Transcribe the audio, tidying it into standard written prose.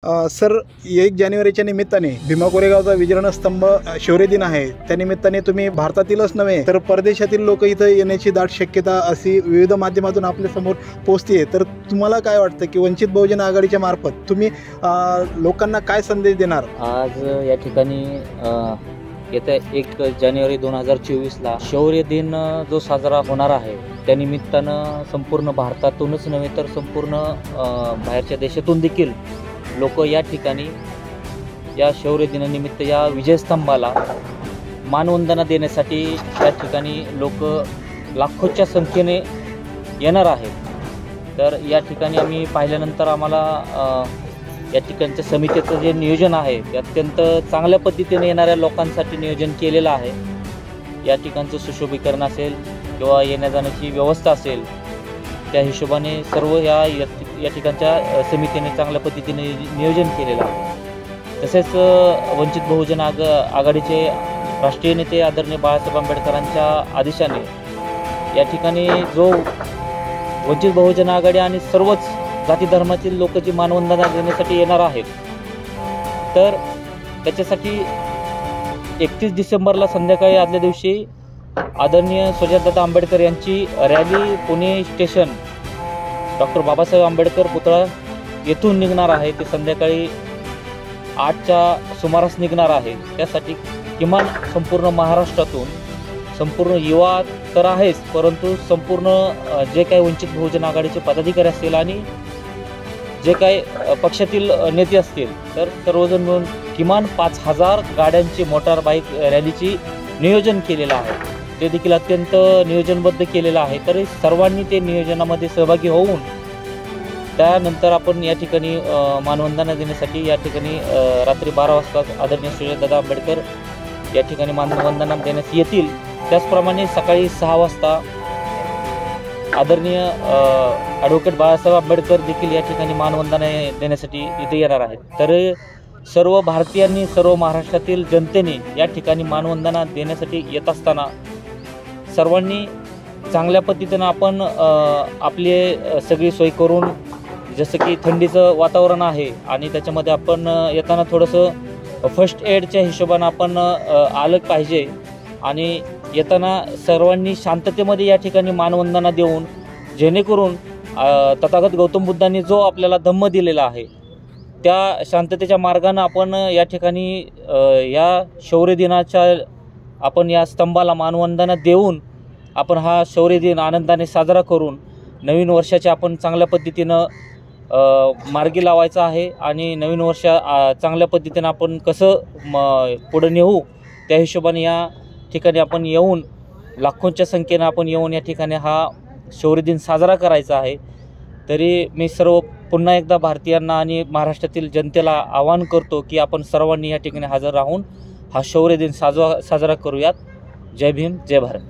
Sir 1 जानेवारीच्या निमित्ताने भीमा कोरेगावचा विजय स्तंभ शौर्य दिन आहे। त्यानिमित्ताने तुम्ही भारतातीलच नव्हे तर परदेशातील लोक इथं येण्याची दाट शक्यता अशी विविध माध्यमातून आपल्या समोर पोहोचते। तर तुम्हाला काय वाटतं की वंचित बहुजन आघाडीच्या मार्फत तुम्ही लोकांना काय संदेश देणार? आज या ठिकाणी येत्या 1 जानेवारी 2024ला शौर्य दिन जो साजरा होणार आहे, त्यानिमित्तानं संपूर्ण भारतातूनच नव्हे तर संपूर्ण बाहेरच्या देशातून देखील लोक या ठिकाणी या शौर्य दिनानिमित्त या विजयस्तंभाला मानवंदना देण्यासाठी या ठिकाणी लोक लाखोच्या संख्येने येणार आहेत। तर या ठिकाणी आम्ही पाहिल्यानंतर आम्हाला या ठिकाणच्या समितीचं जे नियोजन आहे ते अत्यंत चांगल्या पद्धतीने येणाऱ्या लोकांसाठी नियोजन केलेलं आहे। या ठिकाणचं सुशोभीकरण असेल किंवा येण्या जाण्याची व्यवस्था असेल, त्या हिशोबाने सर्व या ठिकाणच्या समितीने चांगल्या पद्धतीने नियोजन केलेलं आहे। तसेच वंचित बहुजन आघाडीचे राष्ट्रीय नेते आदरणीय बाळासाहेब आंबेडकरांच्या आदेशाने या ठिकाणी जो वंचित बहुजन आघाडी आणि सर्वच जाती धर्मातील लोक जी मानवंदना देण्यासाठी येणार आहेत, तर त्याच्यासाठी 31 डिसेंबरला संध्याकाळी आदल्या दिवशी आदरणीय सुजातदादा आंबेडकर यांची rally Pune station doctor Babasaheb Ambedkar पुतळा येथून निघणार आहे। ते संध्याकाळी 8च्या सुमारास निघणार आहे। त्यासाठी किमान संपूर्ण महाराष्ट्रातून संपूर्ण युवा तर आहेच, परंतु संपूर्ण जे काही वंचित बहुजन आघाडीचे पदाधिकारी असतील आणि जे काही पक्षातील नेते असतील, तर सर्वजण मिळून किमान 5000 गाड्यांची मोटार बाईक रॅलीची नियोजन केलेलं आहे। ते देखील अत्यंत नियोजनबद्ध केलेलं आहे। तरी सर्वांनी ते नियोजनामध्ये सहभागी होऊन त्यानंतर आपण या ठिकाणी मानवंदना देण्यासाठी या ठिकाणी रात्री 12 वाजता आदरणीय सुजातदादा आंबेडकर या ठिकाणी मानवंदना देण्यास येतील। त्याचप्रमाणे सकाळी 6 वाजता आदरणीय ॲडव्होकेट बाळासाहेब आंबेडकर देखील या ठिकाणी मानवंदना देण्यासाठी इथे येणार आहेत। तर सर्व भारतीयांनी, सर्व महाराष्ट्रातील जनतेने या ठिकाणी मानवंदना देण्यासाठी येत असताना सर्वांनी चांगल्या पद्धतीनं आपण आपली सगळी सोय करून, जसं की थंडीचं वातावरण आहे आणि त्याच्यामध्ये आपण येताना थोडंसं फर्स्ट एडच्या हिशोबानं आपण आलं पाहिजे आणि येताना सर्वांनी शांततेमध्ये या ठिकाणी मानवंदना देऊन, जेणेकरून तथागत गौतम बुद्धांनी जो आपल्याला धम्म दिलेला आहे त्या शांततेच्या मार्गानं आपण या ठिकाणी या शौर्य दिनाच्या आपण या स्तंभाला मानवंदना देऊन आपण हा शौर्य दिन आनंदाने साजरा करून नवीन वर्षाचे आपण चांगल्या पद्धतीनं मार्गी लावायचं आहे आणि नवीन वर्ष चांगल्या पद्धतीनं आपण कसं पुढं नेऊ, त्या हिशोबाने या ठिकाणी आपण येऊन लाखोंच्या संख्येनं आपण येऊन या ठिकाणी हा शौर्य दिन साजरा करायचा आहे। तरी मी पुन्हा एकदा भारतीयांना आणि महाराष्ट्रातील जनतेला आवाहन करतो की आपण सर्वांनी या ठिकाणी हजर राहून हा शौर्य दिन साजरा करूयात। जय भीम, जय भारत।